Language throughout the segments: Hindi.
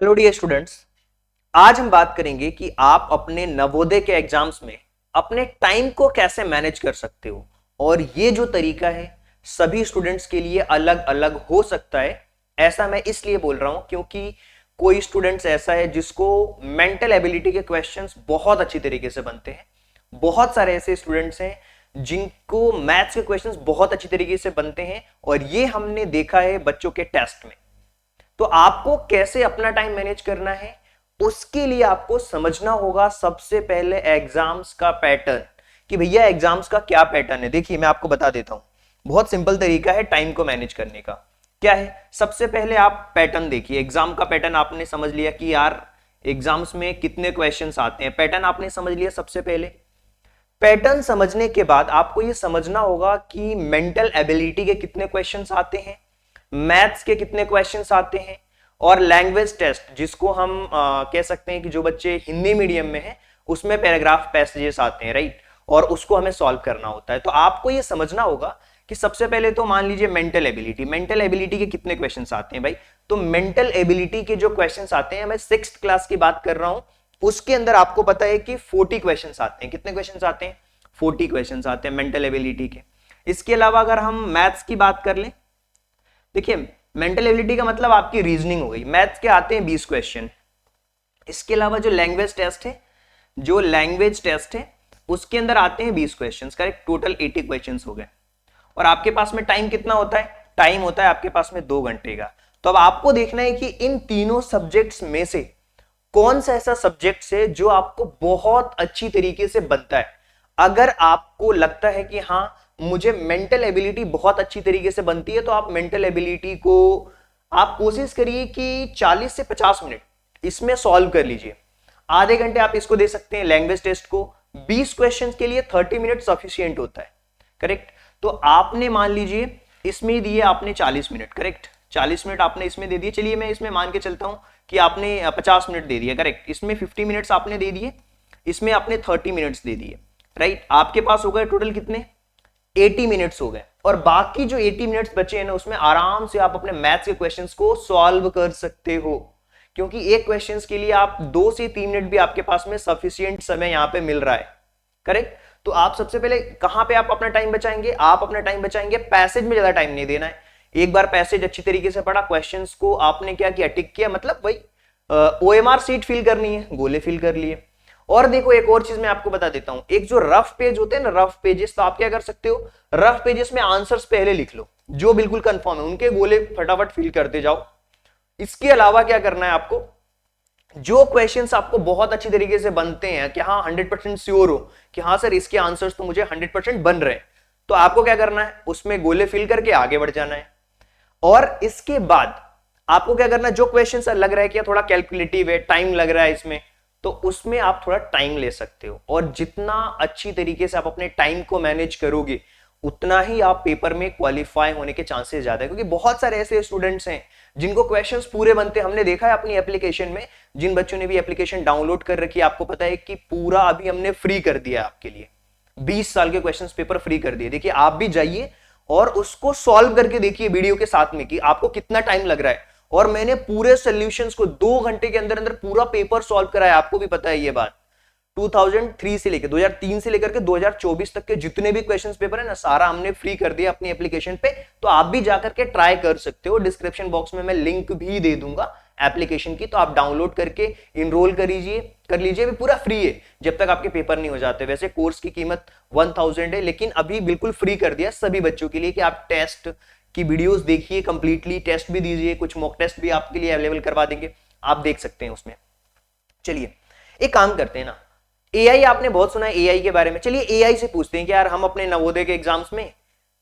Hello dear students. आज हम बात करेंगे कि आप अपने नवोदय के एग्जाम्स में अपने टाइम को कैसे मैनेज कर सकते हो। और ये जो तरीका है सभी स्टूडेंट्स के लिए अलग अलग हो सकता है। ऐसा मैं इसलिए बोल रहा हूं क्योंकि कोई स्टूडेंट्स ऐसा है जिसको मेंटल एबिलिटी के क्वेश्चंस बहुत अच्छी तरीके से बनते हैं। बहुत सारे ऐसे स्टूडेंट्स हैं जिनको मैथ्स के क्वेश्चंस बहुत अच्छी तरीके से बनते हैं, और ये हमने देखा है बच्चों के टेस्ट में। तो आपको कैसे अपना टाइम मैनेज करना है, उसके लिए आपको समझना होगा सबसे पहले एग्जाम्स का पैटर्न, कि भैया एग्जाम्स का क्या पैटर्न है। देखिए मैं आपको बता देता हूं, बहुत सिंपल तरीका है टाइम को मैनेज करने का। क्या है, सबसे पहले आप पैटर्न देखिए। एग्जाम का पैटर्न आपने समझ लिया कि यार एग्जाम्स में कितने क्वेश्चंस आते हैं, पैटर्न आपने समझ लिया। सबसे पहले पैटर्न समझने के बाद आपको यह समझना होगा कि मेंटल एबिलिटी के कितने क्वेश्चंस आते हैं, मैथ्स के कितने क्वेश्चंस आते हैं, और लैंग्वेज टेस्ट जिसको हम कह सकते हैं कि जो बच्चे हिंदी मीडियम में हैं उसमें पैराग्राफ पैसेजेस आते हैं, राइट, और उसको हमें सॉल्व करना होता है। तो आपको ये समझना होगा कि सबसे पहले तो मान लीजिए मेंटल एबिलिटी के कितने क्वेश्चंस आते हैं भाई। तो मेंटल एबिलिटी के जो क्वेश्चंस आते हैं, मैं 6th क्लास की बात कर रहा हूं, उसके अंदर आपको पता है कि 40 क्वेश्चंस आते हैं। कितने क्वेश्चंस आते हैं? 40 क्वेश्चंस आते हैं मेंटल एबिलिटी के। इसके अलावा अगर हम मैथ्स की बात कर लें, देखिए मेंटल एबिलिटी का मतलब आपकी रीजनिंग हो गई, मैथ्स के आते हैं 20 क्वेश्चन। इसके अलावा जो लैंग्वेज टेस्ट है उसके अंदर आते हैं 20 क्वेश्चंस, करेक्ट, टोटल 80 क्वेश्चंस हो गए। और आपके पास में टाइम कितना होता है? टाइम होता है आपके पास में 2 घंटे का। तो अब आपको देखना है कि इन तीनों सब्जेक्ट्स में से कौन सा ऐसा सब्जेक्ट है जो आपको बहुत अच्छी तरीके से बनता है। अगर आपको लगता है कि हाँ मुझे मेंटल एबिलिटी बहुत अच्छी तरीके से बनती है, तो आप मेंटल एबिलिटी को आप कोशिश करिए कि 40 से 50 मिनट इसमें सॉल्व कर लीजिए। आधे घंटे आप इसको दे सकते हैं लैंग्वेज टेस्ट को। 20 क्वेश्चंस के लिए 30 मिनट सफिशियंट होता है, करेक्ट। तो आपने मान लीजिए इसमें दिए आपने 40 मिनट, करेक्ट, 40 मिनट आपने इसमें दे दिए। चलिए मैं इसमें मान के चलता हूं कि आपने 50 मिनट दे दिया, करेक्ट। इसमें 50 मिनट्स आपने दे दिए, इसमें आपने 30 मिनट्स दे दिए, राइट। आपके पास हो गए टोटल कितने? 80 मिनट्स हो गए। और बाकी जो 80 मिनट्स बचे हैं ना, उसमें आराम से आप अपने मैथ्स के क्वेश्चंस को सॉल्व कर सकते हो, क्योंकि एक क्वेश्चंस के लिए आप 2 से 3 मिनट भी आपके पास में सफिशियंट समय यहां पे मिल रहा है, करेक्ट। तो आप सबसे पहले कहां पे आप अपना टाइम बचाएंगे? आप अपना टाइम बचाएंगे पैसेज में, ज्यादा टाइम नहीं देना है। एक बार पैसेज अच्छी तरीके से पढ़ा, क्वेश्चंस को आपने क्या किया, टिक किया, मतलब वही ओएमआर सीट फिल करनी है, गोले फिल कर लिए। और देखो एक और चीज मैं आपको बता देता हूं, एक जो रफ पेज होते हैं ना, रफ पेजेस, तो आप क्या कर सकते हो, रफ पेजेस में आंसर्स पहले लिख लो जो बिल्कुल कंफर्म है, उनके गोले फटाफट फिल करते जाओ। इसके अलावा क्या करना है आपको, जो क्वेश्चंस आपको बहुत अच्छी तरीके से बनते हैं कि हाँ 100% श्योर हो कि हाँ सर इसके आंसर्स तो मुझे 100% बन रहे हैं, तो आपको क्या करना है, उसमें गोले फिल करके आगे बढ़ जाना है। और इसके बाद आपको क्या करना है, जो क्वेश्चन लग रहा है कि थोड़ा कैलकुलेटिव है, टाइम लग रहा है इसमें, तो उसमें आप थोड़ा टाइम ले सकते हो। और जितना अच्छी तरीके से आप अपने टाइम को मैनेज करोगे, उतना ही आप पेपर में क्वालिफाई होने के चांसेस ज्यादा है। क्योंकि बहुत सारे ऐसे स्टूडेंट्स हैं जिनको क्वेश्चंस पूरे बनते हैं, हमने देखा है अपनी एप्लीकेशन में। जिन बच्चों ने भी एप्लीकेशन डाउनलोड कर रखी है, आपको पता है कि पूरा अभी हमने फ्री कर दिया आपके लिए, 20 साल के क्वेश्चंस पेपर फ्री कर दिए। देखिए आप भी जाइए और उसको सॉल्व करके देखिए वीडियो के साथ में कि आपको कितना टाइम लग रहा है। और मैंने पूरे सॉल्यूशंस को 2 घंटे के अंदर अंदर पूरा पेपर सॉल्व कराया, आपको भी पता है ये बात। 2003 से लेकर 2003 से लेकर के 2024 तक के जितने भी क्वेश्चंस पेपर है ना, सारा हमने फ्री कर दिया अपनी एप्लीकेशन पे। तो आप भी जाकर के ट्राई कर सकते हो, डिस्क्रिप्शन बॉक्स में मैं लिंक भी दे दूंगा एप्लीकेशन की, तो आप डाउनलोड करके इनरोल कर लीजिए। भी पूरा फ्री है जब तक आपके पेपर नहीं हो जाते। वैसे कोर्स की कीमत 1000 है, लेकिन अभी बिल्कुल फ्री कर दिया सभी बच्चों के लिए कि आप टेस्ट की वीडियोस देखिए, कंप्लीटली टेस्ट भी दीजिए, कुछ मॉक टेस्ट भी आपके लिए अवेलेबल करवा देंगे, आप देख सकते हैं उसमें। चलिए एक काम करते हैं ना, एआई आपने बहुत सुना है एआई के बारे में। चलिए एआई से पूछते हैं कि यार हम अपने नवोदय के एग्जाम्स में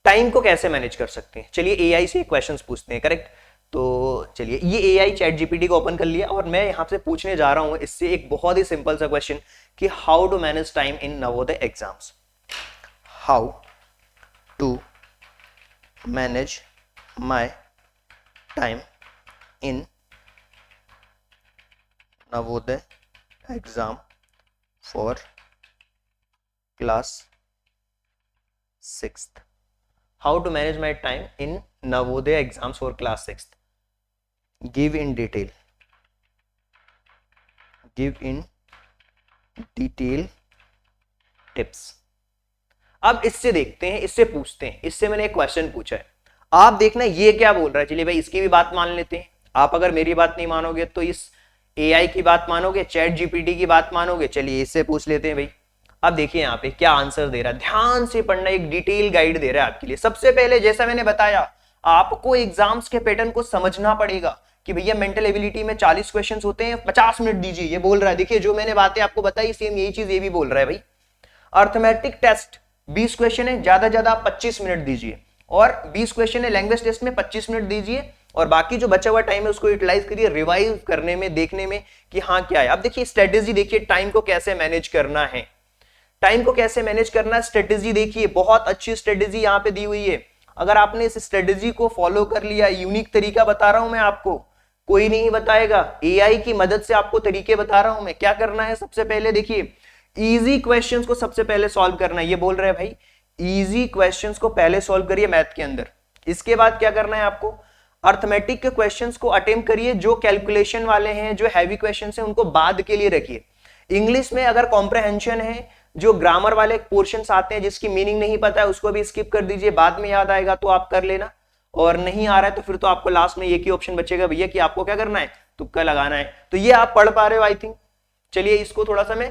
टाइम को कैसे मैनेज कर सकते हैं। चलिए एआई से क्वेश्चंस पूछते हैं, करेक्ट। तो चलिए ये एआई चैट जीपीटी को ओपन कर लिया, और मैं यहां से पूछने जा रहा हूं इससे एक बहुत ही सिंपल सा क्वेश्चन कि how to manage time in Navodaya exams. How to manage my time in Navodaya exam for class 6th. How to manage my time in Navodaya exams for class 6th. Give in detail. Give in detail tips. अब इससे देखते हैं, इससे पूछते हैं, इससे मैंने एक क्वेश्चन पूछा है, आप देखना ये क्या बोल रहा है। चलिए भाई इसकी भी बात मान लेते हैं। आप अगर मेरी बात नहीं मानोगे तो इस एआई की बात मानोगे, चैट जीपीटी की बात मानोगे। चलिए इससे पूछ लेते हैं भाई। अब देखिए यहाँ पे क्या आंसर दे रहा है, ध्यान से पढ़ना, एक डिटेल गाइड दे रहा है आपके लिए। सबसे पहले जैसा मैंने बताया, आपको एग्जाम्स के पैटर्न को समझना पड़ेगा कि भैया मेंटल एबिलिटी में 40 क्वेश्चंस होते हैं, 50 मिनट दीजिए, ये बोल रहा है। देखिए जो मैंने बातें आपको बताई सेम यही चीज ये भी बोल रहा है भाई। अर्थमेटिक टेस्ट 20 क्वेश्चन है, ज्यादा ज्यादा आप 25 मिनट दीजिए, और 20 क्वेश्चन है लैंग्वेज टेस्ट में 25 मिनट दीजिए, और बाकी जो बचा हुआ टाइम है उसको यूटिलाइज करिए रिवाइज करने में, देखने में कि हाँ क्या है। अब देखिए स्ट्रेटेजी देखिए, टाइम को कैसे मैनेज करना है, टाइम को कैसे मैनेज करना है, स्ट्रेटेजी देखिए, बहुत अच्छी स्ट्रेटेजी यहाँ पे दी हुई है। अगर आपने इस स्ट्रेटेजी को फॉलो कर लिया, यूनिक तरीका बता रहा हूं मैं आपको, कोई नहीं बताएगा, एआई की मदद से आपको तरीके बता रहा हूं मैं। क्या करना है, सबसे पहले देखिए इजी क्वेश्चंस को सबसे पहले सॉल्व करना है। ये बोल रहे हैं भाई इजी क्वेश्चंस को पहले सॉल्व करिए मैथ के अंदर। इसके बाद क्या करना है आपको, अर्थमेटिक के क्वेश्चंस को अटेम्प्ट करिए, जो कैलकुलेशन वाले हैं, जो हैवी क्वेश्चंस हैं उनको बाद के लिए रखिए। इंग्लिश में अगर कॉम्प्रहेंशन है, जो ग्रामर वाले पोर्शंस आते हैं जिसकी मीनिंग नहीं पता है उसको भी स्किप कर दीजिए, बाद में याद आएगा तो आप कर लेना, और नहीं आ रहा है तो फिर तो आपको लास्ट में एक ही ऑप्शन बचेगा भैया कि आपको क्या करना है, तुक्का लगाना है। तो ये आप पढ़ पा रहे हो आई थिंक। चलिए इसको थोड़ा सा मैं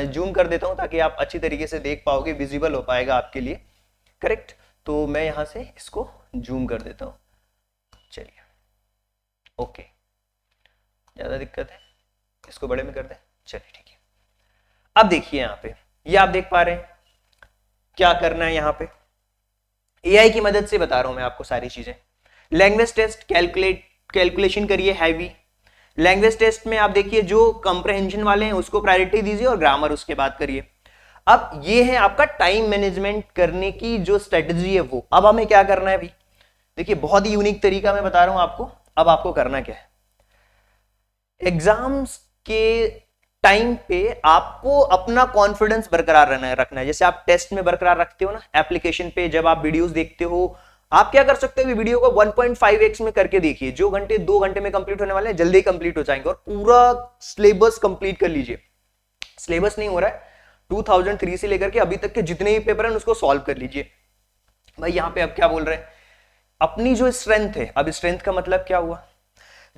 जूम कर देता हूं ताकि आप अच्छी तरीके से देख पाओगे, विजिबल हो पाएगा आपके लिए, करेक्ट। तो मैं यहां से इसको जूम कर देता हूं। चलिए ओके, ज्यादा दिक्कत है, इसको बड़े में कर दें, चलिए ठीक है। अब देखिए यहां पे, ये आप देख पा रहे हैं क्या करना है यहाँ पे, एआई की मदद से बता रहा हूं मैं आपको सारी चीजें। लैंग्वेज टेस्ट कैलकुलेशन करिए हैवी। लैंग्वेज टेस्ट में आप देखिए जो कंप्रहेंशन वाले हैं उसको प्रायोरिटी दीजिए, और ग्रामर उसके बाद करिए। अब ये है आपका टाइम मैनेजमेंट करने की जो स्ट्रेटजी है वो। अब हमें क्या करना है भाई, देखिए बहुत ही यूनिक तरीका मैं बता रहा हूं आपको। अब आपको करना क्या है, एग्जाम्स के टाइम पे आपको अपना कॉन्फिडेंस बरकरार रखना है। जैसे आप टेस्ट में बरकरार रखते हो ना, एप्लीकेशन पे जब आप वीडियोस देखते हो, आप क्या कर सकते हो, वीडियो को 1.5x में करके देखिए। जो घंटे 2 घंटे में कंप्लीट होने वाले हैं जल्दी कंप्लीट हो जाएंगे, और पूरा सिलेबस कंप्लीट कर लीजिए। सिलेबस नहीं हो रहा है, 2003 से लेकर के अभी तक के जितने भी पेपर हैं उसको सॉल्व कर लीजिए भाई। यहां पे अब क्या बोल रहे हैं, अपनी जो स्ट्रेंथ है, अब स्ट्रेंथ का मतलब क्या हुआ,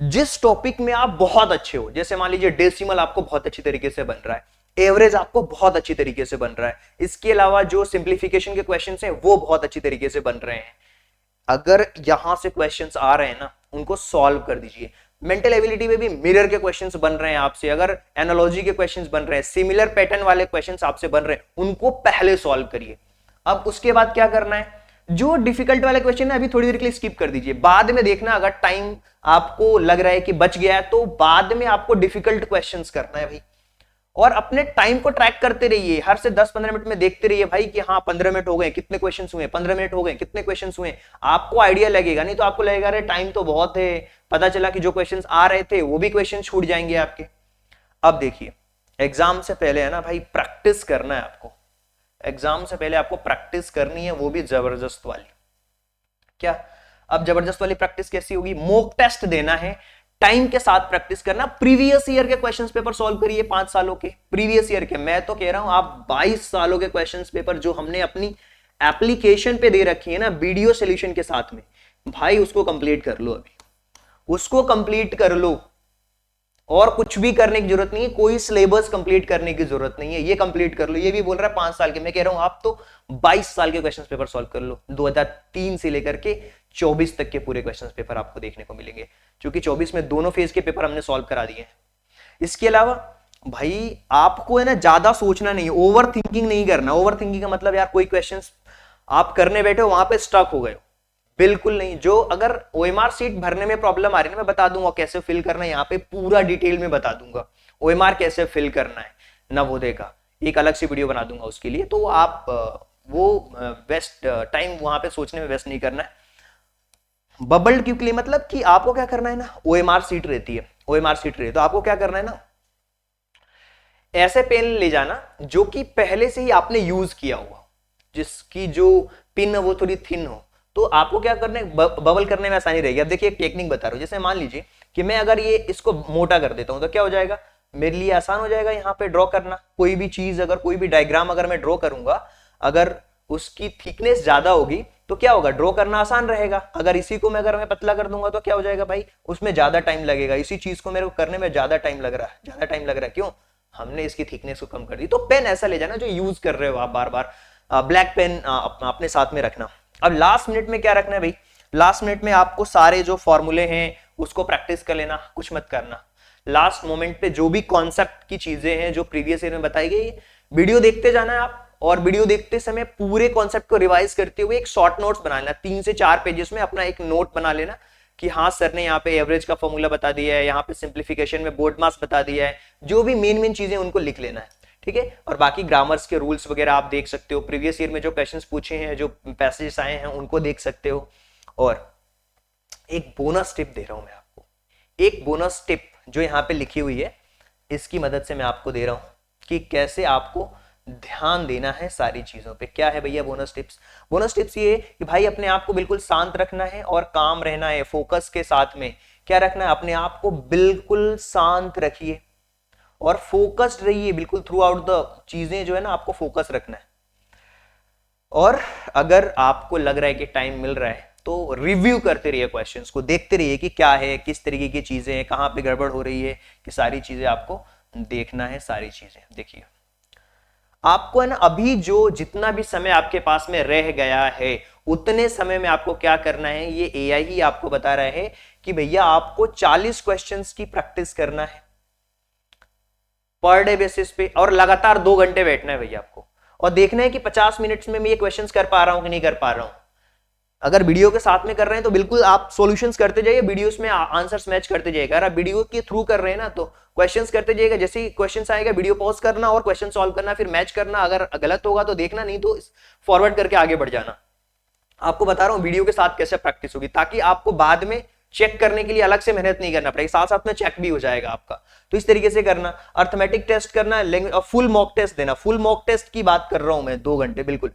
जिस टॉपिक में आप बहुत अच्छे हो, जैसे मान लीजिए डेसिमल आपको बहुत अच्छी तरीके से बन रहा है, एवरेज आपको बहुत अच्छी तरीके से बन रहा है, इसके अलावा जो सिंप्लीफिकेशन के क्वेश्चंस हैं वो बहुत अच्छी तरीके से बन रहे हैं। अगर यहां से क्वेश्चंस आ रहे हैं ना, उनको सॉल्व कर दीजिए। मेंटल एबिलिटी में भी मिरर के क्वेश्चंस बन रहे हैं आपसे, अगर एनालॉजी के क्वेश्चंस बन रहे हैं, सिमिलर पैटर्न वाले क्वेश्चंस आपसे बन रहे हैं, उनको पहले सॉल्व करिए। अब उसके बाद क्या करना है, जो डिफिकल्ट वाले क्वेश्चन है अभी थोड़ी देर के लिए स्किप कर दीजिए, बाद में देखना अगर टाइम आपको लग रहा है कि बच गया है तो बाद में आपको डिफिकल्ट क्वेश्चंस करना है भाई। और अपने टाइम को ट्रैक करते रहिए, हर से 10-15 मिनट में देखते रहिए भाई कि हाँ 15 मिनट हो गए, कितने क्वेश्चन हुए, 15 मिनट हो गए, कितने क्वेश्चन हुए, आपको आइडिया लगेगा। नहीं तो आपको लगेगा अरे टाइम तो बहुत है, पता चला कि जो क्वेश्चन आ रहे थे वो भी क्वेश्चन छूट जाएंगे आपके। अब देखिए एग्जाम से पहले है ना भाई, प्रैक्टिस करना है आपको। एग्जाम से पहले आपको प्रैक्टिस करनी है, वो भी जबरदस्त वाली। क्या, अब जबरदस्त वाली प्रैक्टिस कैसी होगी, मॉक टेस्ट देना है, टाइम के साथ प्रैक्टिस करना। प्रीवियस ईयर के क्वेश्चंस पेपर सॉल्व करिए, 5 सालों के प्रीवियस ईयर के। मैं तो कह रहा हूं आप 22 सालों के क्वेश्चंस पेपर जो हमने अपनी एप्लीकेशन पे दे रखी है ना वीडियो सॉल्यूशन के साथ में, भाई उसको कंप्लीट कर लो, अभी उसको कंप्लीट कर लो, और कुछ भी करने की जरूरत नहीं है, कोई सिलेबस कंप्लीट करने की जरूरत नहीं है, ये कंप्लीट कर लो। ये भी बोल रहा है 5 साल के, मैं कह रहा हूं आप तो 22 साल के क्वेश्चन पेपर सॉल्व कर लो। 2003 से लेकर के 24 तक के पूरे क्वेश्चन पेपर आपको देखने को मिलेंगे, क्योंकि 24 में दोनों फेज के पेपर हमने सॉल्व करा दिए हैं। इसके अलावा भाई आपको है ना ज्यादा सोचना नहीं है, ओवर थिंकिंग नहीं करना। ओवर थिंकिंग का मतलब यार कोई क्वेश्चन आप करने बैठे हो वहां पे स्टक हो गए, बिल्कुल नहीं। जो अगर ओएमआर सीट भरने में प्रॉब्लम आ रही है ना, मैं बता दूंगा कैसे फिल करना है, यहाँ पे पूरा डिटेल में बता दूंगा ओएमआर कैसे फिल करना है नवोदय का, एक अलग से वीडियो बना दूंगा उसके लिए। तो आप वो वेस्ट टाइम वहां पे सोचने में वेस्ट नहीं करना है। बबल क्यू के लिए मतलब कि आपको क्या करना है ना, ओएमआर सीट रहती है, ओएमआर सीट रही है तो आपको क्या करना है ना, ऐसे पेन ले जाना जो कि पहले से ही आपने यूज किया हुआ, जिसकी जो पिन है वो थोड़ी थिन हो, तो आपको क्या करना है, बबल करने में आसानी रहेगी। अब देखिए एक टेक्निक बता रहा हूं, जैसे मान लीजिए कि मैं अगर ये इसको मोटा कर देता हूं तो क्या हो जाएगा, मेरे लिए आसान हो जाएगा यहाँ पे ड्रॉ करना। कोई भी चीज अगर कोई भी डायग्राम अगर मैं ड्रॉ करूंगा, अगर उसकी थिकनेस ज्यादा होगी तो क्या होगा, ड्रॉ करना आसान रहेगा। अगर इसी को मैं अगर मैं पतला कर दूंगा तो क्या हो जाएगा भाई, उसमें ज्यादा टाइम लगेगा। इसी चीज को मेरे को करने में ज्यादा टाइम लग रहा है, ज्यादा टाइम लग रहा है, क्यों, हमने इसकी थिकनेस को कम कर दी। तो पेन ऐसा ले जाना जो यूज कर रहे हो आप बार बार, ब्लैक पेन अपने साथ में रखना। अब लास्ट मिनट में क्या रखना है भाई, लास्ट मिनट में आपको सारे जो फॉर्मूले हैं उसको प्रैक्टिस कर लेना, कुछ मत करना। लास्ट मोमेंट पे जो भी कॉन्सेप्ट की चीजें हैं जो प्रीवियस ईयर में बताई गई, वीडियो देखते जाना है आप, और वीडियो देखते समय पूरे कॉन्सेप्ट को रिवाइज करते हुए एक शॉर्ट नोट्स बना लेना, 3 से 4 पेजेस में अपना एक नोट बना लेना कि हाँ सर ने यहाँ पे एवरेज का फॉर्मूला बता दिया है, यहाँ पे सिंप्लीफिकेशन में बोर्ड मास बता दिया है, जो भी मेन मेन चीजें उनको लिख लेना है, ठीक है। और बाकी ग्रामर्स के रूल्स वगैरह आप देख सकते हो, प्रीवियस ईयर में जो क्वेश्चंस पूछे हैं, जो पैसेजेस आए हैं उनको देख सकते हो। और एक बोनस टिप दे रहा हूं मैं आपको, एक बोनस टिप जो यहाँ पे लिखी हुई है, इसकी मदद से मैं आपको दे रहा हूं कि कैसे आपको ध्यान देना है सारी चीजों पे। क्या है भैया बोनस टिप्स, बोनस टिप्स ये कि भाई अपने आप को बिल्कुल शांत रखना है और काम रहना है, फोकस के साथ में क्या रखना है, अपने आप को बिल्कुल शांत रखिए और फोकस्ड रहिए बिल्कुल थ्रू आउट द चीजें जो है ना, आपको फोकस रखना है। और अगर आपको लग रहा है कि टाइम मिल रहा है तो रिव्यू करते रहिए, क्वेश्चंस को देखते रहिए कि क्या है, किस तरीके की चीजें हैं, कहां पे गड़बड़ हो रही है, कि सारी चीजें आपको देखना है। सारी चीजें देखिए, आपको है ना अभी जो जितना भी समय आपके पास में रह गया है उतने समय में आपको क्या करना है, ये एआई ही आपको बता रहा है कि भैया आपको 40 क्वेश्चंस की प्रैक्टिस करना है पर डे बेसिस पे, और लगातार 2 घंटे बैठना है भैया आपको, और देखना है कि 50 मिनट्स में मैं ये क्वेश्चंस कर पा रहा हूं कि नहीं कर पा रहा हूं। अगर वीडियो के साथ में कर रहे हैं तो बिल्कुल आप सॉल्यूशंस करते जाइए, वीडियोस में आंसर्स मैच करते जाइएगा। अगर आप वीडियो के थ्रू कर रहे हैं ना तो क्वेश्चंस करते जाइएगा, जैसे ही क्वेश्चंस आएगा वीडियो पॉज करना और क्वेश्चन सॉल्व करना, फिर मैच करना, अगर गलत होगा तो देखना, नहीं तो फॉरवर्ड करके आगे बढ़ जाना। आपको बता रहा हूं वीडियो के साथ कैसे प्रैक्टिस होगी, ताकि आपको बाद में चेक करने के लिए अलग से मेहनत नहीं करना पड़ेगी, साथ साथ में चेक भी हो जाएगा आपका। तो इस तरीके से करना, अर्थमेटिक टेस्ट करना, लैंग्वेज और फुल मॉक टेस्ट देना। फुल मॉक टेस्ट की बात कर रहा हूं मैं, 2 घंटे बिल्कुल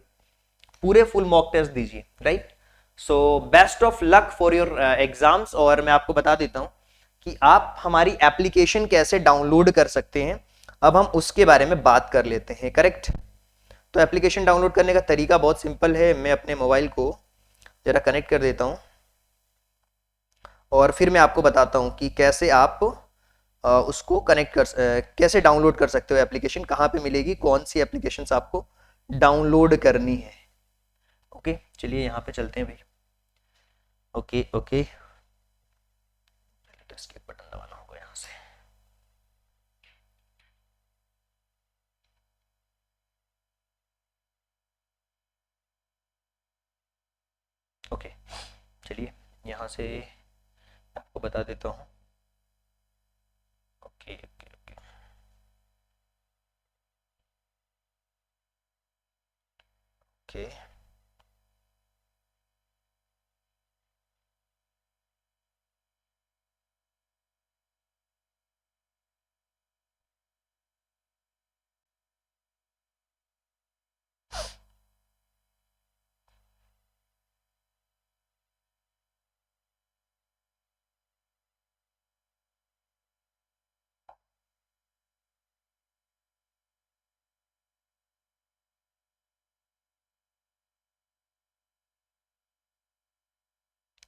पूरे फुल मॉक टेस्ट दीजिए, right. So best of luck for your exams. और मैं आपको बता देता हूं कि आप हमारी एप्लीकेशन कैसे डाउनलोड कर सकते हैं, अब हम उसके बारे में बात कर लेते हैं, करेक्ट। तो एप्लीकेशन डाउनलोड करने का तरीका बहुत सिंपल है। मैं अपने मोबाइल को जरा कनेक्ट कर देता हूं और फिर मैं आपको बताता हूं कि कैसे आप उसको कनेक्ट कर कैसे डाउनलोड कर सकते हो एप्लीकेशन, कहाँ पे मिलेगी, कौन सी एप्लीकेशन आपको डाउनलोड करनी है। ओके चलिए यहाँ पे चलते हैं भाई। ओके ओके, एस्केप बटन दबाना होगा यहाँ से। ओके चलिए यहाँ से आपको बता देता हूँ। ओके ओके ओके ओके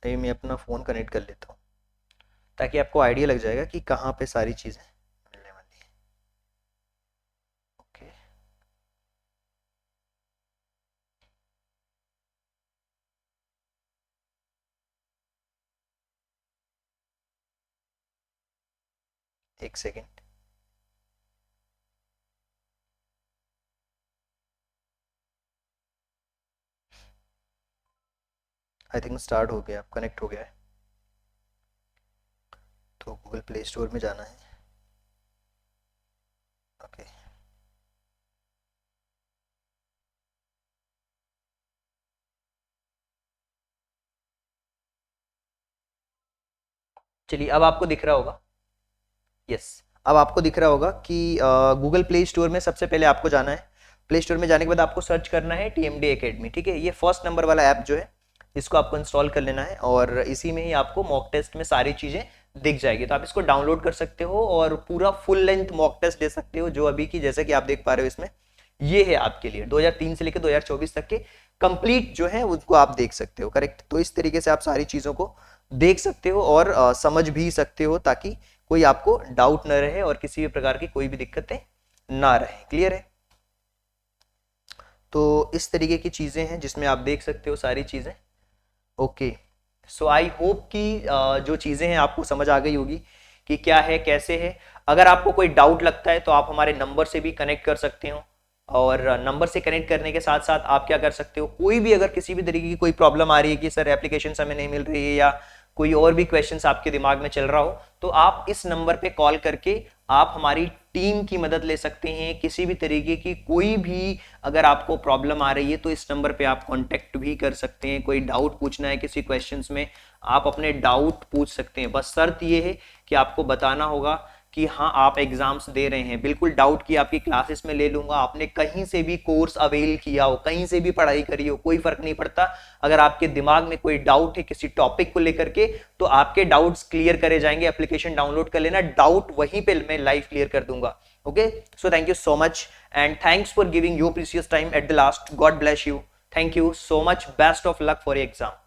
अभी मैं अपना फ़ोन कनेक्ट कर लेता हूँ ताकि आपको आइडिया लग जाएगा कि कहाँ पे सारी चीज़ें मिलने वाली हैं। ओके एक सेकेंड। आई थिंक स्टार्ट हो गया, कनेक्ट हो गया है। तो गूगल प्ले स्टोर में जाना है। ओके चलिए अब आपको दिख रहा होगा, यस अब आपको दिख रहा होगा कि गूगल प्ले स्टोर में सबसे पहले आपको जाना है। प्ले स्टोर में जाने के बाद आपको सर्च करना है TMD एकेडमी, ठीक है। ये फर्स्ट नंबर वाला ऐप जो है इसको आपको इंस्टॉल कर लेना है और इसी में ही आपको मॉक टेस्ट में सारी चीज़ें दिख जाएगी। तो आप इसको डाउनलोड कर सकते हो और पूरा फुल लेंथ मॉक टेस्ट दे सकते हो, जो अभी की जैसे कि आप देख पा रहे हो इसमें ये है आपके लिए 2003 से लेकर 2024 तक के कंप्लीट जो है उनको आप देख सकते हो। करेक्ट। तो इस तरीके से आप सारी चीजों को देख सकते हो और समझ भी सकते हो, ताकि कोई आपको डाउट न रहे और किसी भी प्रकार की कोई भी दिक्कतें ना रहे। क्लियर है। तो इस तरीके की चीजें हैं जिसमें आप देख सकते हो सारी चीजें। ओके, सो आई होप कि जो चीजें हैं आपको समझ आ गई होगी कि क्या है कैसे है। अगर आपको कोई डाउट लगता है तो आप हमारे नंबर से भी कनेक्ट कर सकते हो, और नंबर से कनेक्ट करने के साथ साथ आप क्या कर सकते हो, कोई भी अगर किसी भी तरीके की कोई प्रॉब्लम आ रही है कि सर एप्लीकेशन हमें नहीं मिल रही है या कोई और भी क्वेश्चंस आपके दिमाग में चल रहा हो, तो आप इस नंबर पे कॉल करके आप हमारी टीम की मदद ले सकते हैं। किसी भी तरीके की कोई भी अगर आपको प्रॉब्लम आ रही है तो इस नंबर पे आप कांटेक्ट भी कर सकते हैं। कोई डाउट पूछना है किसी क्वेश्चंस में, आप अपने डाउट पूछ सकते हैं। बस शर्त ये है कि आपको बताना होगा कि हाँ आप एग्जाम्स दे रहे हैं। बिल्कुल डाउट की आपकी क्लासेस में ले लूंगा, आपने कहीं से भी कोर्स अवेल किया हो, कहीं से भी पढ़ाई करी हो, कोई फर्क नहीं पड़ता। अगर आपके दिमाग में कोई डाउट है किसी टॉपिक को लेकर के, तो आपके डाउट्स क्लियर करे जाएंगे। एप्लीकेशन डाउनलोड कर लेना, डाउट वहीं पे मैं लाइव क्लियर कर दूंगा। Okay, so thank you so much and thanks for giving your precious time at the last. God bless you. Thank you so much. Best of luck for exam.